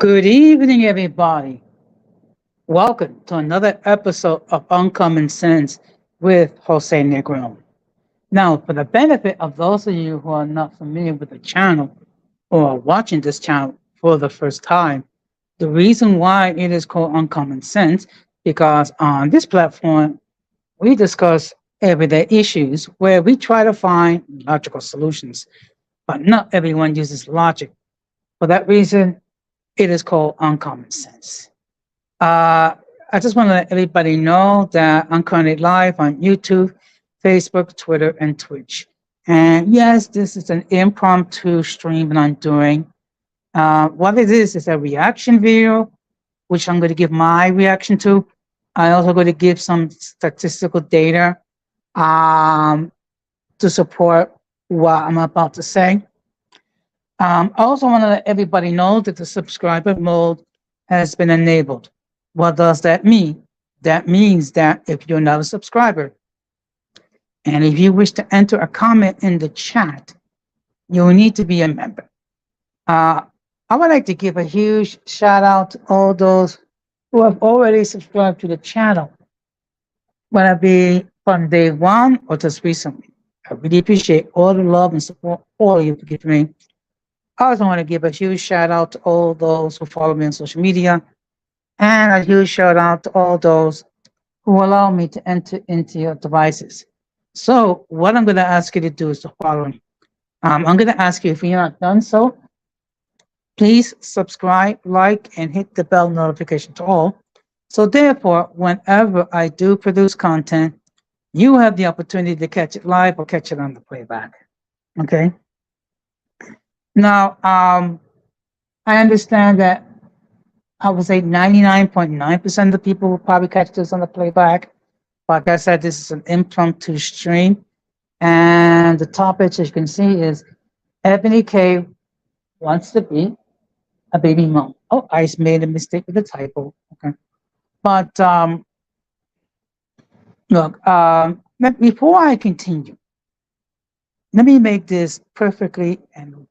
Good evening, everybody. Welcome to another episode of Uncommon Sense with Jose Negron. Now, for the benefit of those of you who are not familiar with the channel or are watching this channel for the first time, the reason why it is called Uncommon Sense because on this platform we discuss everyday issues where we try to find logical solutions, but not everyone uses logic. For that reason, it is called Uncommon Sense. Uh, I just want to let everybody know that I'm currently live on YouTube, Facebook, Twitter, and Twitch. And yes, this is an impromptu stream that I'm doing. What it is a reaction video, which I'm going to give my reaction to. I also going to give some statistical data to support what I'm about to say. I also want to let everybody know that the subscriber mode has been enabled. What does that mean? That means that if you're not a subscriber and if you wish to enter a comment in the chat, you'll need to be a member. I would like to give a huge shout out to all those who have already subscribed to the channel, whether it be from day one or just recently. I really appreciate all the love and support all of you for giving me. I also want to give a huge shout out to all those who follow me on social media, and a huge shout out to all those who allow me to enter into your devices. So what I'm going to ask you to do is the following. I'm going to ask you, if you're not done so, please subscribe, like, and hit the bell notification to all. So therefore, whenever I do produce content, you have the opportunity to catch it live or catch it on the playback. Okay? Now, I understand that I would say 99.9% of the people will probably catch this on the playback. Like I said, this is an impromptu stream. And the topic, as you can see, is Eboni K wants to be a baby mom. Oh, I made a mistake with the typo. Okay. But look, before I continue, let me make this perfectly and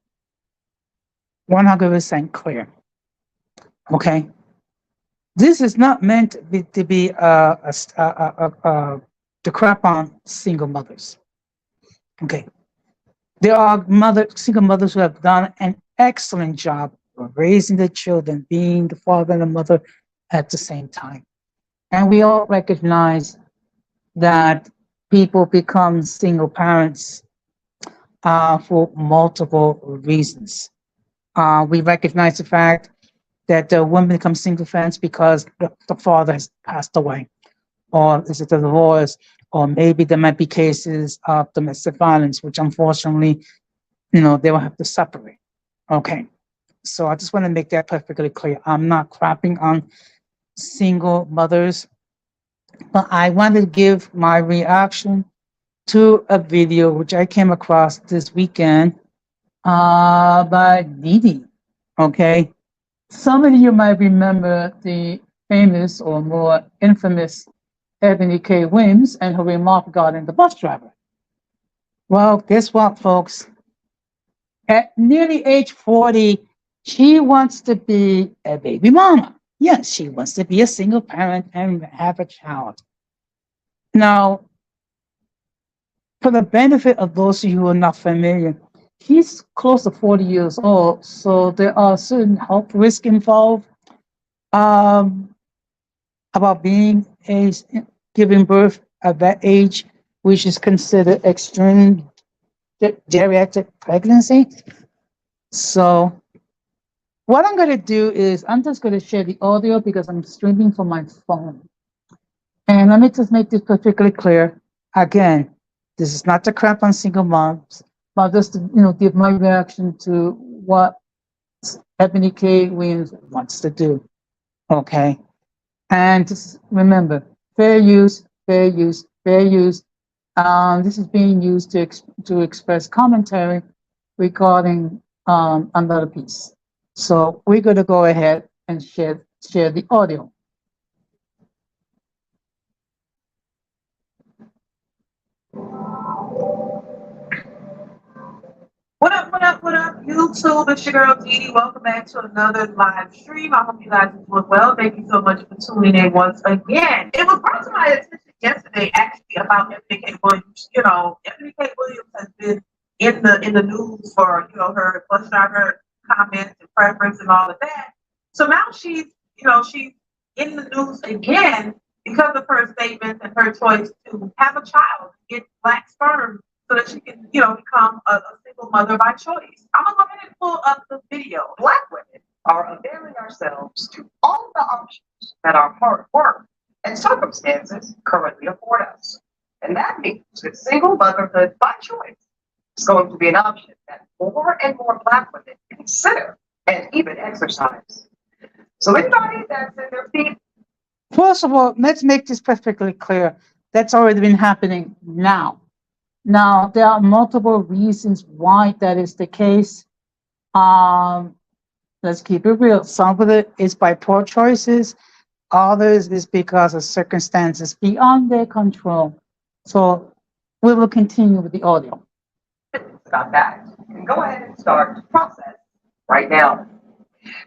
100% clear. Okay. This is not meant to be to crap on single mothers. Okay. There are single mothers who have done an excellent job of raising their children, being the father and the mother at the same time. And we all recognize that people become single parents for multiple reasons. We recognize the fact that women become single parents because the father has passed away, or is it a divorce, or maybe there might be cases of domestic violence, which unfortunately, they will have to separate. Okay, so I just want to make that perfectly clear. I'm not crapping on single mothers, but I want to give my reaction to a video which I came across this weekend by Didi. Okay, some of you might remember the famous or more infamous Eboni K Williams and her remark regarding the bus driver. Well, guess what, folks? At nearly age 40, she wants to be a baby mama. Yes, she wants to be a single parent and have a child. Now, for the benefit of those of you who are not familiar, she's close to 40 years old, so there are certain health risks involved about giving birth at that age, which is considered extreme geriatric pregnancy. So what I'm going to do is I'm just going to share the audio because I'm streaming from my phone. And let me just make this perfectly clear. Again, this is not to crap on single moms, but just to give my reaction to what Eboni K Williams wants to do. Okay. And just remember, fair use, fair use, fair use. This is being used to express commentary regarding another piece. So we're going to go ahead and share the audio. What up, YouTube? It's your girl Dee Dee. Welcome back to another live stream. I hope you guys are doing well. Thank you so much for tuning in once again. It was brought to my attention yesterday, actually, about Eboni K Williams. Eboni K Williams has been in the news for her flushing out her comments and preference and all of that. So now she's in the news again because of her statements and her choice to have a child, get black sperm so that she can, become a single mother by choice. I'm gonna go ahead and pull up the video. Black women are availing ourselves to all the options that our hard work and circumstances currently afford us. And that means that single motherhood by choice is going to be an option that more and more Black women consider and even exercise. So anybody that's in their feet. First of all, let's make this perfectly clear. That's already been happening now. Now, there are multiple reasons why that is the case. Let's keep it real. Some of it is by poor choices. Others is because of circumstances beyond their control. So we will continue with the audio. About that, you can go ahead and start the process right now.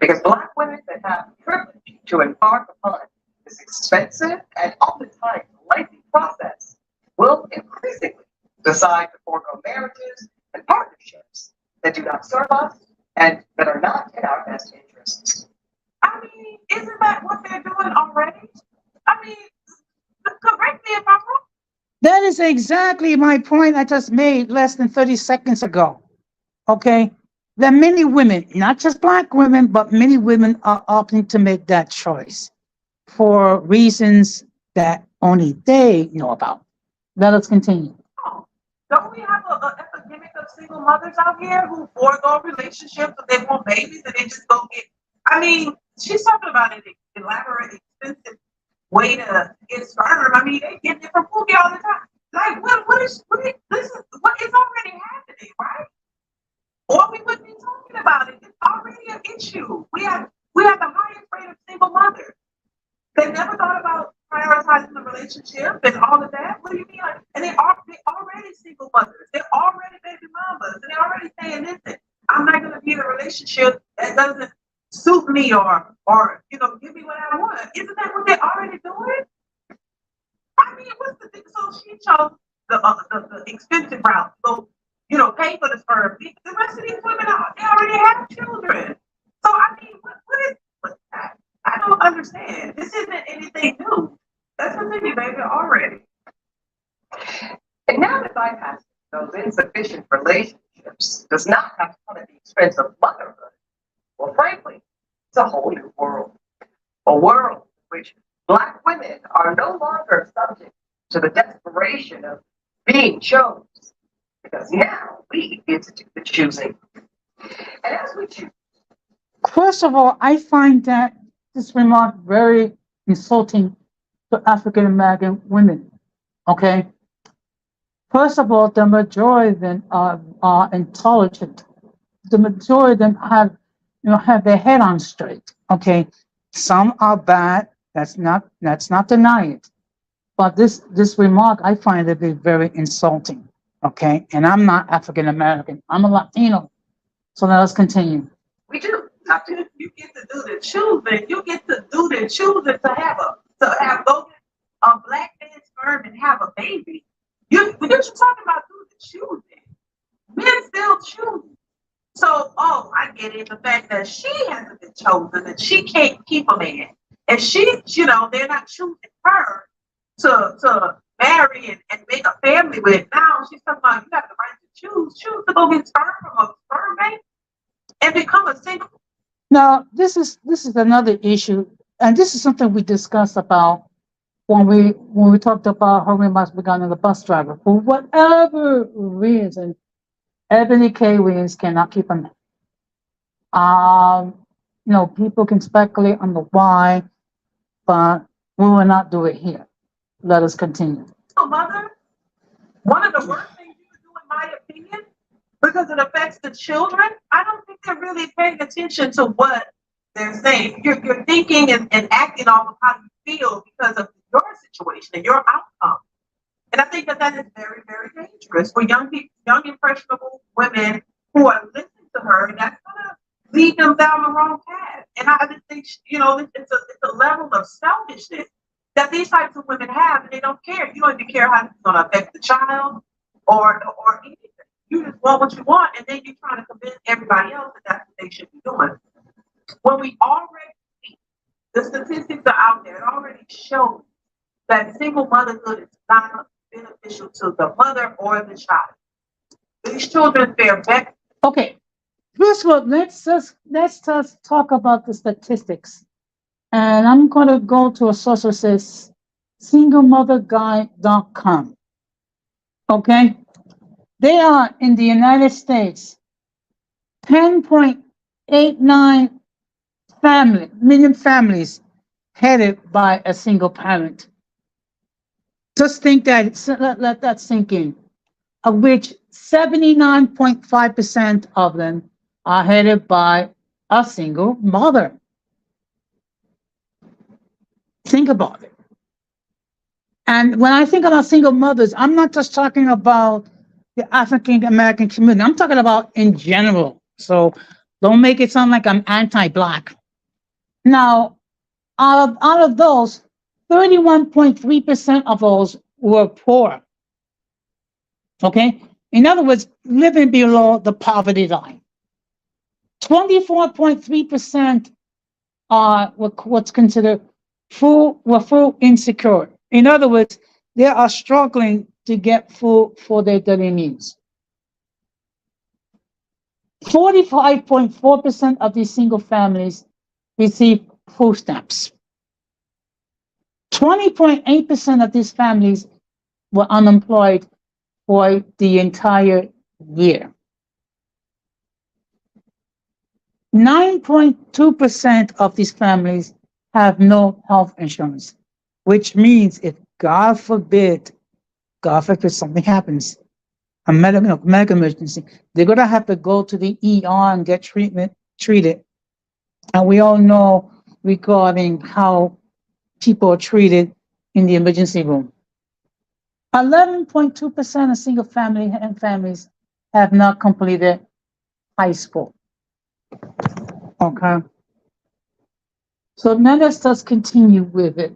Because Black women that have the privilege to embark upon this expensive and oftentimes lengthy process will increasingly decide to forego marriages and partnerships that do not serve us and that are not in our best interests. I mean, isn't that what they're doing already? I mean, correct me if I'm wrong. That is exactly my point I just made less than 30 seconds ago. Okay? There are many women, not just Black women, but many women are opting to make that choice for reasons that only they know about. Let us continue. Don't we have an epidemic of single mothers out here who forego relationships and they want babies and they just go get? I mean, she's talking about an elaborate, expensive way to get sperm. I mean, they get it from Pookie all the time. Like, this is what is already happening, right? Or we wouldn't be talking about it. It's already an issue. We have the highest rate of single mothers. They never thought about prioritizing the relationship and all of that. What do you mean? And they already single mothers. They're already baby mamas. And they're already saying, listen, I'm not going to be in a relationship that doesn't suit me or give me what I want. Isn't that what they're already doing? I mean, what's the thing? So she chose the expensive route. So, pay for the sperm. The rest of these women, they already have children. So, I mean, what that? I don't understand. This isn't anything new. That's the thing, baby, already. And now that bypassing those insufficient relationships does not have to come at the expense of motherhood, well, frankly, it's a whole new world. A world in which Black women are no longer subject to the desperation of being chose, because now we get to do the choosing. And as we choose. First of all, I find that this remark very insulting to African American women. Okay. First of all, the majority of them are intelligent. The majority of them have their head on straight. Okay. Some are bad. Let's not deny it. But this remark I find to be very insulting. Okay. And I'm not African American. I'm a Latino. So let us continue. We do. You get to do the choosing. You get to do the choosing to go get a Black man's sperm and have a baby. You're talking about doing the choosing. Men still choose. So, I get it. The fact that she hasn't been chosen, that she can't keep a man, and they're not choosing her to marry and make a family with. Now she's talking about you have the right to choose to go get sperm from a sperm bank and become a single. Now, this is another issue, and this is something we discussed about when we talked about how we must become the bus driver. For whatever reason, Eboni K Williams cannot keep a man. People can speculate on the why, but we will not do it here. Let us continue. So, mother, one of the worst things you can do, in my opinion, because it affects the children, I don't think they're really paying attention to what they're saying. You're thinking and acting off of how you feel because of your situation and your outcome. And I think that is very, very dangerous for young people, young impressionable women who are listening to her, and that's gonna lead them down the wrong path. And I just think, it's a level of selfishness that these types of women have, and they don't care. You don't even care how it's gonna affect the child or anything. You just want what you want, and then you're trying to convince everybody else that that's what they should be doing. When we already see the statistics are out there, it already shows that single motherhood is not beneficial to the mother or the child. These children fare better. Okay. First of all, let's just talk about the statistics. And I'm going to go to a source that says singlemotherguide.com. Okay. They are in the United States 10.89 million families headed by a single parent. Just think that, let that sink in. Of which 79.5% of them are headed by a single mother. Think about it. And when I think about single mothers, I'm not just talking about the African American community. I'm talking about in general. So don't make it sound like I'm anti-Black. Now, out of those, 31.3% of those were poor. Okay? In other words, living below the poverty line. 24.3% are what's considered food insecure. In other words, they are struggling to get food for their daily needs. 45.4% of these single families receive food stamps. 20.8% of these families were unemployed for the entire year. 9.2% of these families have no health insurance, which means if God forbid something happens, a medical emergency, they're going to have to go to the ER and get treated. And we all know regarding how people are treated in the emergency room. 11.2% of single family and families have not completed high school. Okay. So now let's just continue with it,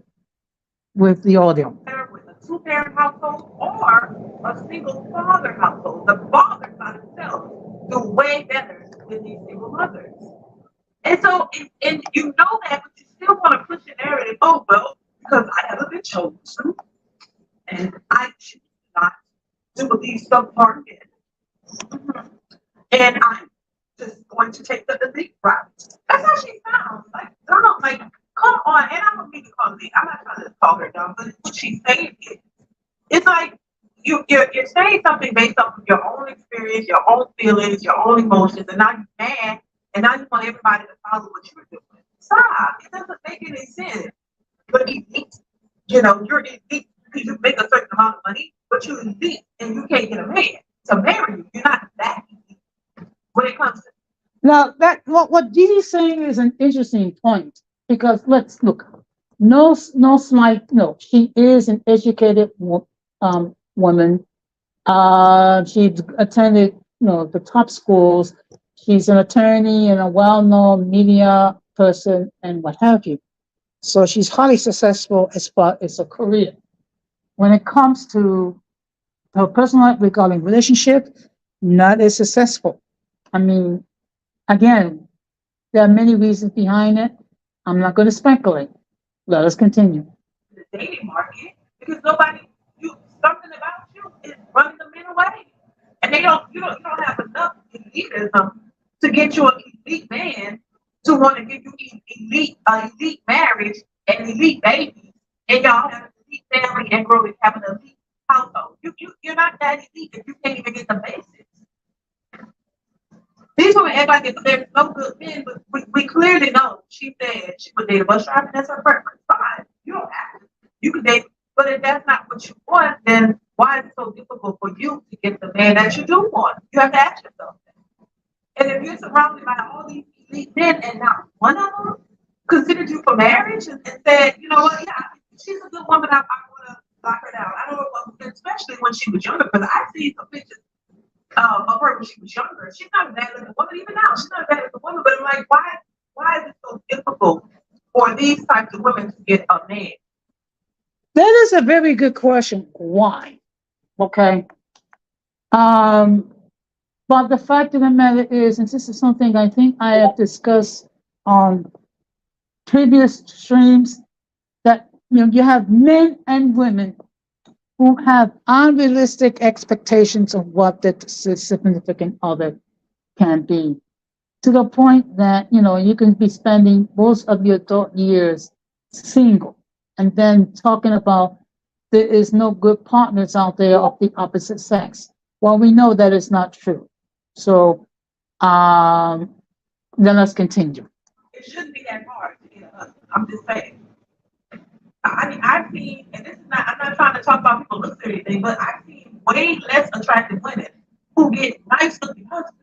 with the audio. With a two-parent household or a single father household. The fathers by themselves do way better than these single mothers. And so, and you know that, but you still want to push the narrative, oh, well, because I haven't been chosen, and I choose not to believe some part of it. And I'm just going to take the elite route. That's how she sounds. Like, girl, like, come on. And I don't mean to call me, I'm not trying to call her dumb, but what she's saying is, it's like you're saying something based off of your own experience, your own feelings, your own emotions, and now you're mad, and now you want everybody to follow what you're doing. Stop. It doesn't make any sense. But elite, you're elite because you make a certain amount of money, but you're elite and you can't get a man to marry you. You're not that elite when it comes to. Now, that what Didi's saying is an interesting point, because let's look. No slight. No, she is an educated woman. She attended, the top schools. She's an attorney and a well-known media person and what have you. So she's highly successful as far as a career. When it comes to her personal life regarding relationship, not as successful. I mean, again, there are many reasons behind it. I'm not going to speculate. Let us continue. The dating market, because something about you is running them in away, and you don't have enough elitism to get you an elite man to want to give you elite marriage and elite babies, and y'all have an elite family and have an elite household. You're not that elite if you can't even get the basics. These women act like they're no good men, but we clearly know. She said she would date a bus driver. That's her preference. Fine. You don't have to. You can date, but if that's not what you want, then why is it so difficult for you to get the man that you do want? You have to ask yourself that. And if you're surrounded by all these elite men and not one of them considered you for marriage and said, you know what, yeah, she's a good woman, I want to lock her down. I don't know, especially when she was younger, because I see some pictures of her when she was younger. She's not a bad looking woman even now. She's not a bad looking woman, but I'm like, why is it so difficult for these types of women to get a man? That is a very good question. Why? Okay. Um, but the fact of the matter is, and this is something I think I have discussed on previous streams, that you have men and women who have unrealistic expectations of what the significant other can be, to the point that you can be spending most of your adult years single, and then talking about there is no good partners out there of the opposite sex. Well, we know that is not true. So then let's continue. It shouldn't be that hard to get a husband. I'm just saying. I mean, I've seen, and this is not, I'm not trying to talk about people looks or anything, but I've seen way less attractive women who get nice looking husbands.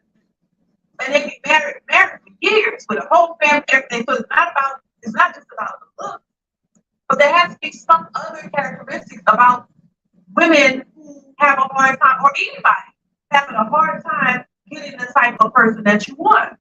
And they get married for years with a whole family, everything. So it's not just about the look, but there has to be some other characteristics about women who have a hard time, or anybody having a hard time getting the type of person that you want.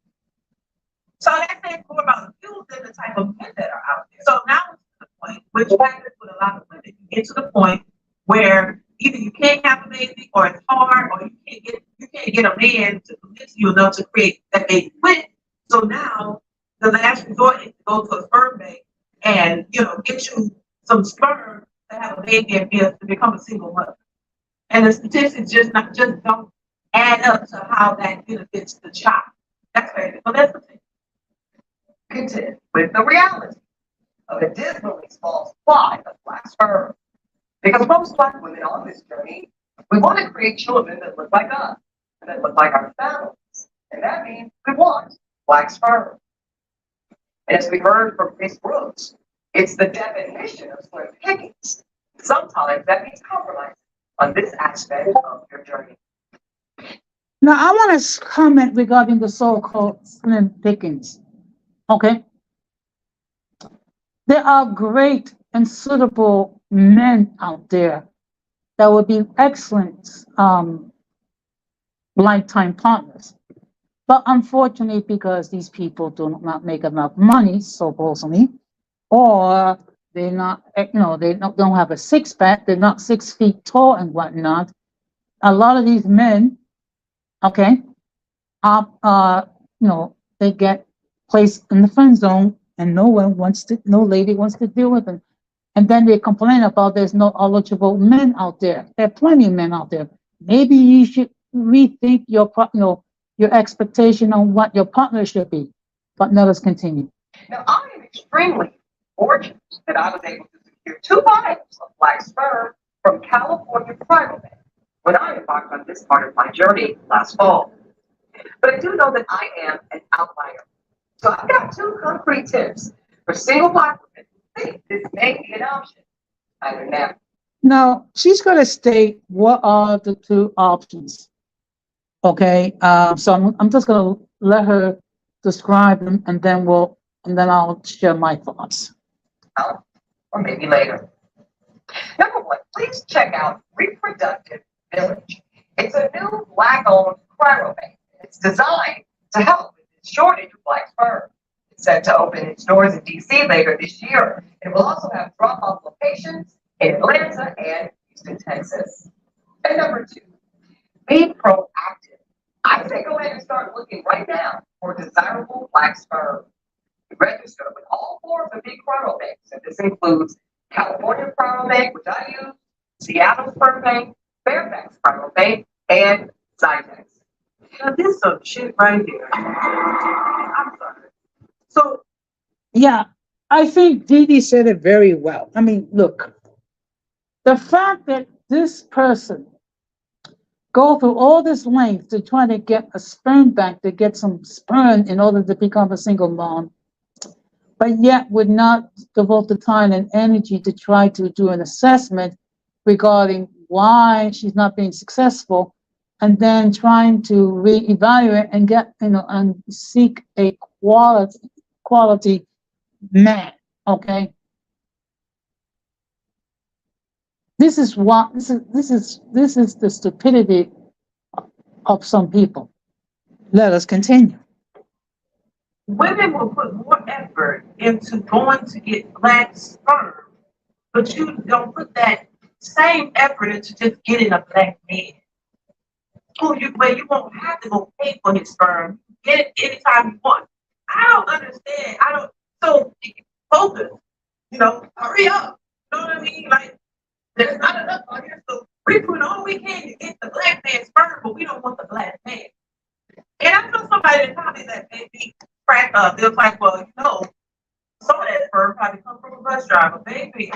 So that says more about you than the type of men that are out there. So now it's to the point, which happens with a lot of women, you get to the point where either you can't have a baby, or it's hard, or you can't get a man to commit to you enough to create that baby with. So now the last resort is to go to a sperm bank and get you some sperm to have a baby and to become a single mother. And the statistics just don't add up to how that benefits the child. That's fair. So that's the thing. Contend with the reality of a dismally small supply of black sperm. Because most black women on this journey, we want to create children that look like us and that look like our families. And that means we want black sperm. And as we heard from Miss Brooks, it's the definition of slim pickings. Sometimes that means compromise on this aspect of your journey. Now, I want to comment regarding the so-called slim pickings. Okay. There are great and suitable men out there that would be excellent lifetime partners. But unfortunately, because these people do not make enough money, supposedly, or they're not, don't have a six pack, they're not 6 feet tall and whatnot. A lot of these men, okay, they get placed in the friend zone, and no lady wants to deal with them. And then they complain about there's no eligible men out there. There are plenty of men out there. Maybe you should rethink your expectation on what your partner should be. But let us continue. Now, I am extremely fortunate that I was able to secure 2 bottles of black sperm from California Primal Bank when I embarked on this part of my journey last fall. But I do know that I am an outlier. So I've got 2 concrete tips for single black women who think this may be an option. Either now. Now, she's going to state what are the 2 options. Okay, so I'm just going to let her describe them, and then I'll share my thoughts. Oh, or maybe later. Number 1, please check out Reproductive Village. It's a new black-owned cryo bank. It's designed to help with the shortage of black sperm. It's set to open its doors in DC later this year. It will also have drop-off locations in Atlanta and Houston, Texas. And number 2, be proactive. I say go ahead and start looking right now for desirable black sperm. Register with all 4 of the big cryo banks, and this includes California Cryo Bank, which I use, Seattle Sperm Bank, Fairfax Cryo Bank, and Zytex. Now, this is some shit right here. I'm sorry. So, yeah, I think Dee Dee said it very well. I mean, look, the fact that this person go through all this length to try to get a sperm bank, to get some sperm in order to become a single mom, but yet would not devote the time and energy to try to do an assessment regarding why she's not being successful, and then trying to reevaluate and get, and seek a quality man. Okay. This is the stupidity of some people. Let us continue. Women will put more effort into going to get black sperm, but you don't put that same effort into just getting a black man. Where you won't have to go pay for his sperm. Get it anytime you want. I don't understand. I don't. So focus. Hurry up. You know what I mean? Like there's not enough on here, so we're doing all we can to get the black man's sperm, but we don't want the black man. And I know somebody that probably that maybe crack up. They're like, well, some of that sperm probably come from a bus driver, baby.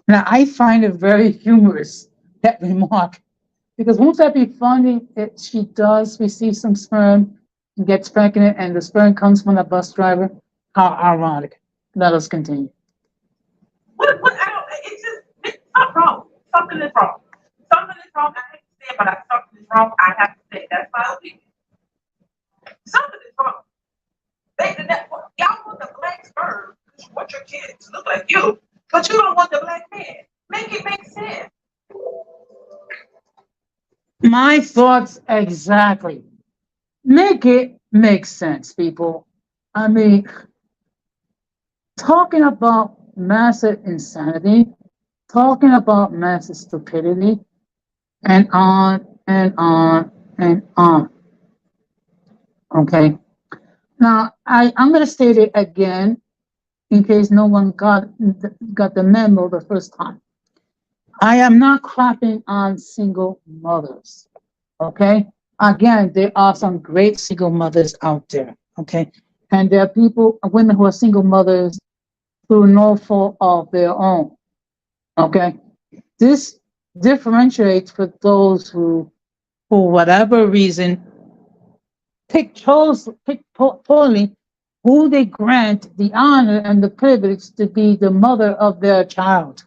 Now, I find it very humorous, that remark, because won't that be funny if she does receive some sperm and gets pregnant and the sperm comes from a bus driver? How ironic. Let us continue. What, I don't, it's something wrong. Something is wrong. Something is wrong. I hate to say it, but something is wrong. I have to say it. That's my opinion. Something is wrong. Y'all want the black sperm because you want your kids to look like you, but you don't want the black man. Make it make sense. My thoughts exactly. Make it make sense, people. I mean, talking about massive insanity, talking about massive stupidity, and on and on and on. Okay. Now, I'm going to state it again in case no one got the memo the first time. I am not crapping on single mothers. Okay. Again, there are some great single mothers out there. Okay. And there are women who are single mothers through no fault of their own. Okay. This differentiates for those who, for whatever reason, pick poorly who they grant the honor and the privilege to be the mother of their child.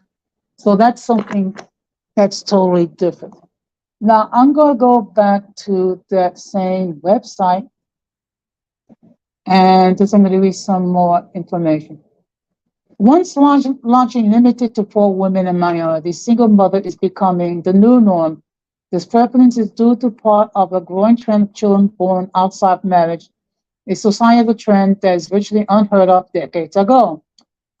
So that's something that's totally different. Now, I'm going to go back to that same website and just I'm going to read some more information. Once launching limited to 4 women and minorities, single mother is becoming the new norm. This preference is due to part of a growing trend of children born outside marriage, a societal trend that is virtually unheard of decades ago.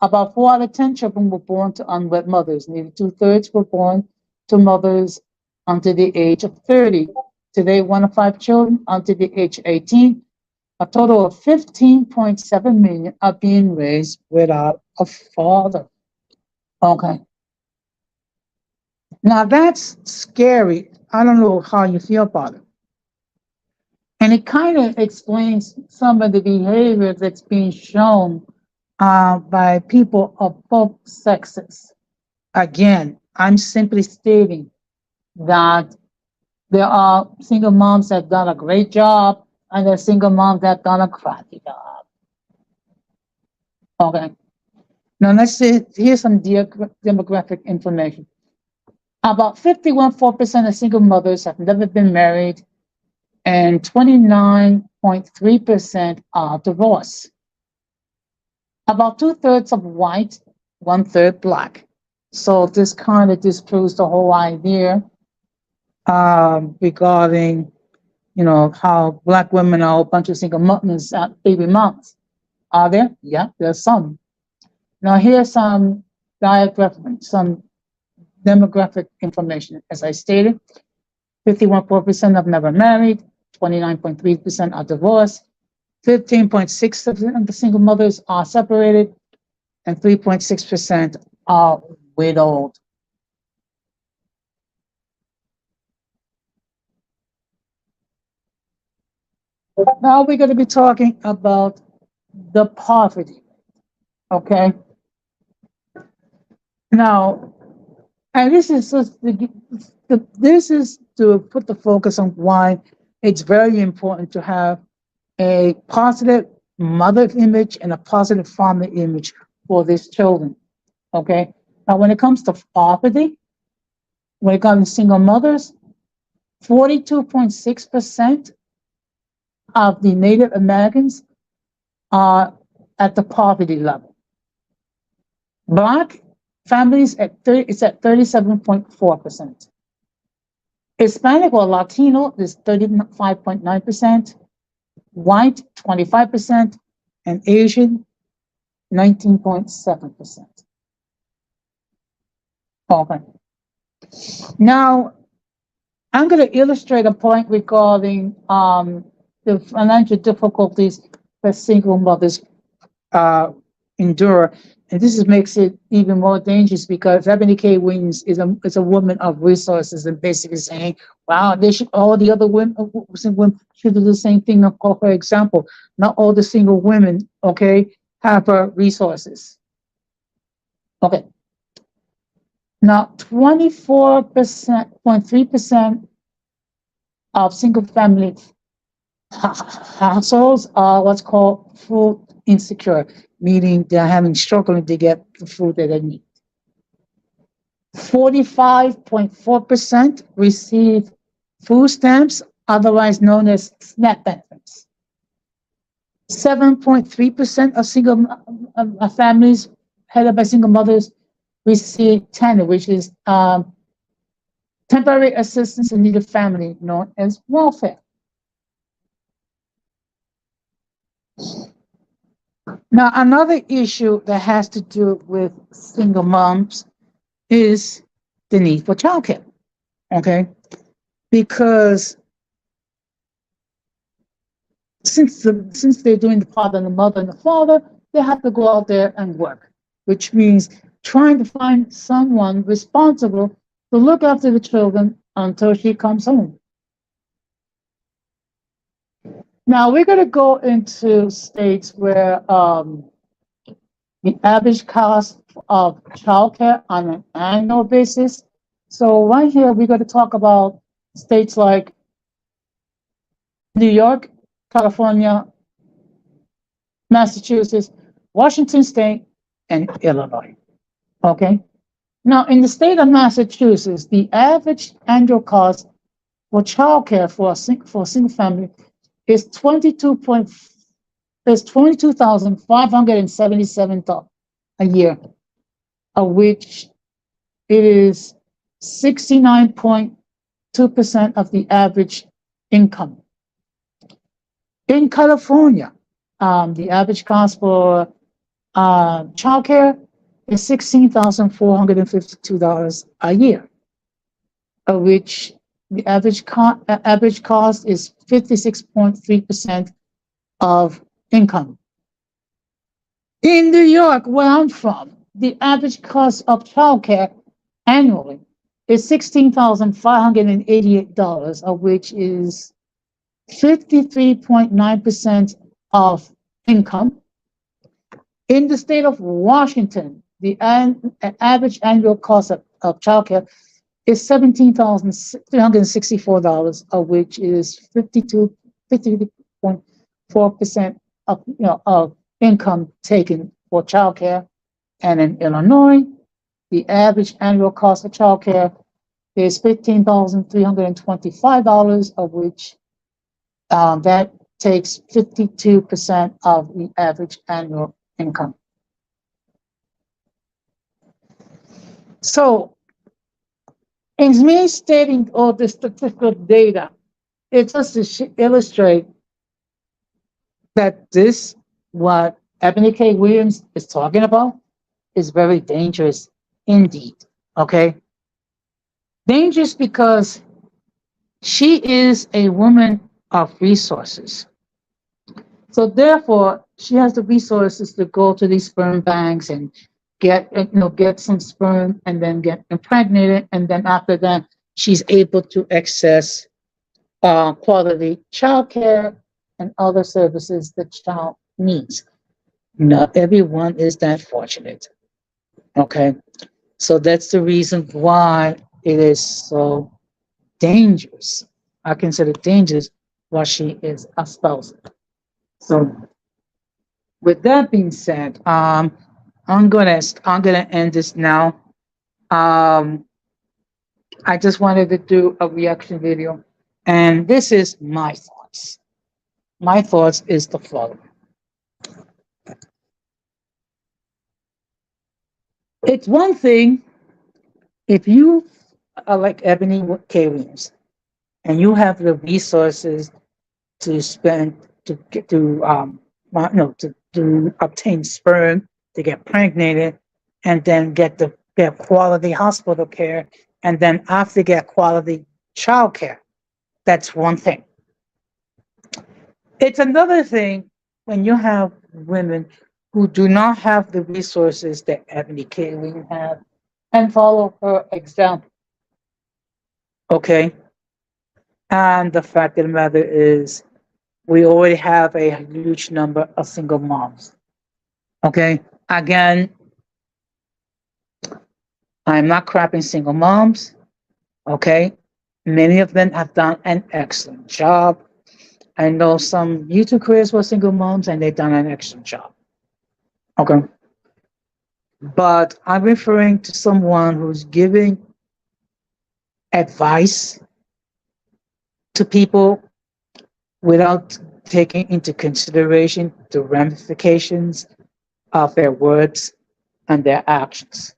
About 4 out of 10 children were born to unwed mothers. Nearly 2/3 were born to mothers under the age of 30. Today, 1 of 5 children under the age of 18, a total of 15.7 million, are being raised without a father. Okay. Now that's scary. I don't know how you feel about it. And it kind of explains some of the behavior that's being shown by people of both sexes. Again, I'm simply stating that there are single moms that have done a great job and there are single moms that have done a crappy job. Okay. Now let's see, here's some demographic information. About 51.4% of single mothers have never been married, and 29.3% are divorced. About 2/3 of white, 1/3 black. So this kind of disproves the whole idea regarding, how black women are a bunch of single mothers, baby moms. Are there? Yeah, there's some. Now here's some demographic information. As I stated, 51.4% have never married, 29.3% are divorced, 15.6% of the single mothers are separated, and 3.6% are widowed. Now we're going to be talking about the poverty. Okay. Now, and this is just this is to put the focus on why it's very important to have a positive mother image and a positive father image for these children. Okay. Now, when it comes to poverty, when it comes to single mothers, 42.6% of the Native Americans are at the poverty level. Black families it's at 37.4%. Hispanic or Latino is 35.9%, white 25%, and Asian 19.7%. Okay. Now, I'm going to illustrate a point regarding the financial difficulties that single mothers endure. And makes it even more dangerous because Eboni K Williams is a woman of resources and basically saying, wow, they should all the other women, single women should do the same thing. For example, not all the single women, okay, have resources. Okay. Now, 24.3% of single family households are what's called food insecure, meaning they're struggling to get the food that they need. 45.4% receive food stamps, otherwise known as SNAP benefits. 7.3% of single families headed by single mothers receive TANF, which is temporary assistance in needed family, known as welfare. Now, another issue that has to do with single moms is the need for childcare, okay? Because since they're doing the father and the mother and the father, they have to go out there and work, which means trying to find someone responsible to look after the children until she comes home. Now we're going to go into states where the average cost of childcare on an annual basis. So right here, we're going to talk about states like New York, California, Massachusetts, Washington State, and Illinois. Okay. Now, in the state of Massachusetts, the average annual cost for childcare for a single family is $22,577 a year, of which it is 69.2% of the average income. In California, the average cost for childcare is $16,452 a year, of which the average cost is 56.3% of income. In New York, where I'm from, the average cost of childcare annually is $16,588, of which is 53.9% of income. In the state of Washington, the average annual cost of childcare is $17,364, of which is 53.4% of income taken for childcare. And in Illinois, the average annual cost of childcare is $15,325, of which that takes 52% of the average annual income. So, in me stating all this statistical data, it's just to illustrate that what Eboni K Williams is talking about, is very dangerous indeed. Okay? Dangerous because she is a woman of resources. So therefore, she has the resources to go to these sperm banks and get some sperm and then get impregnated, and then after that, she's able to access quality childcare and other services the child needs. Not everyone is that fortunate. Okay, so that's the reason why it is so dangerous. I consider it dangerous while she is a spouse. So, with that being said, I'm gonna end this now. I just wanted to do a reaction video, and this is my thoughts. My thoughts is the following. It's one thing if you are like Eboni K Williams, and you have the resources to spend to get no to obtain sperm, to get pregnated, and then get quality hospital care, and then after get quality child care. That's one thing. It's another thing when you have women who do not have the resources that Ebony K Williams have and follow her example. Okay. And the fact of the matter is, we already have a huge number of single moms. Okay. Again, I'm not crapping single moms. Okay. Many of them have done an excellent job. I know some YouTube careers for single moms and they've done an excellent job. Okay. But I'm referring to someone who's giving advice to people without taking into consideration the ramifications of their words and their actions.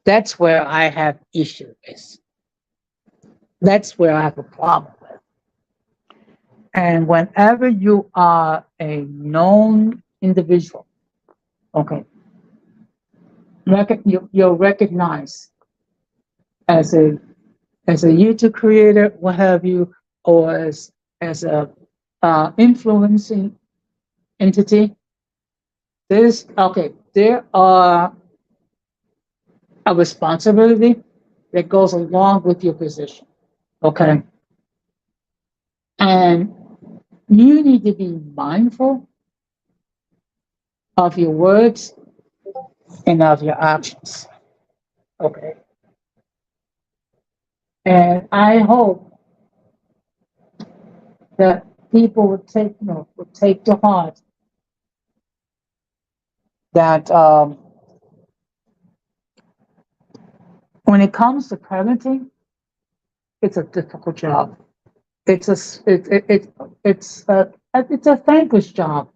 That's where I have issue with. That's where I have a problem with. And whenever you are a known individual, okay, you're recognized as a YouTube creator, what have you, or as a influencing entity. There are a responsibility that goes along with your position. Okay. And you need to be mindful of your words and of your actions. Okay. And I hope that people would take to heart that when it comes to parenting, it's a difficult job. It's a thankless job,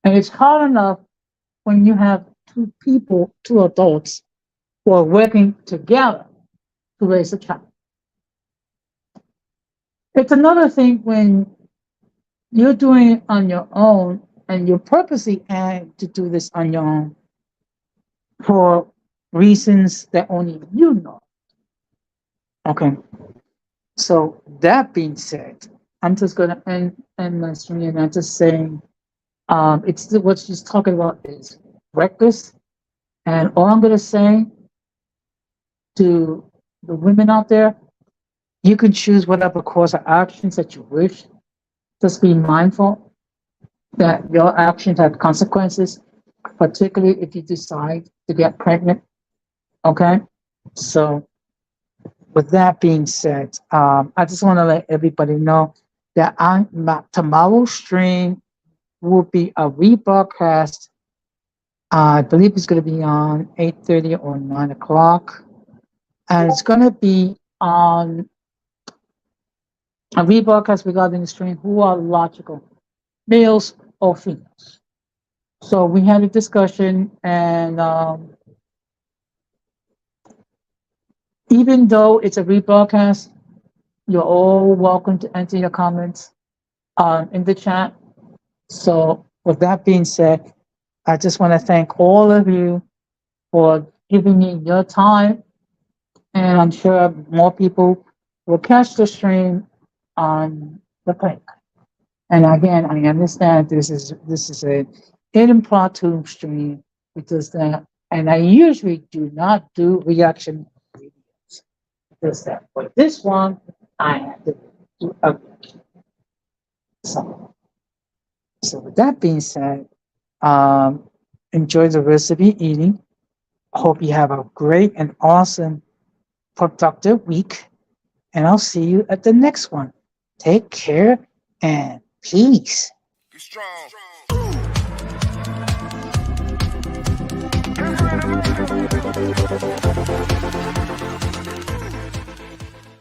and it's hard enough when you have two adults who are working together to raise a child. It's another thing when you're doing it on your own and you're purposely aiming to do this on your own for reasons that only you know. Okay. So that being said, I'm just gonna end my stream and I'm just saying it's what she's talking about is reckless. And all I'm gonna say to the women out there, you can choose whatever course of actions that you wish. Just be mindful that your actions have consequences, particularly if you decide to get pregnant. Okay? So, with that being said, I just want to let everybody know that tomorrow's stream will be a rebroadcast. I believe it's going to be on 8:30 or 9 o'clock. And it's going to be on a rebroadcast regarding the stream who are logical, males or females. So we had a discussion, and even though it's a rebroadcast, you're all welcome to enter your comments in the chat. So with that being said, I just want to thank all of you for giving me your time, and I'm sure more people will catch the stream on the link. And again, I understand this is an impromptu stream because that, and I usually do not do reaction videos because that. But this one, I have to do a reaction. So with that being said, enjoy the rest of your eating. Hope you have a great and awesome, productive week. And I'll see you at the next one. Take care and peace. Be strong. Be strong.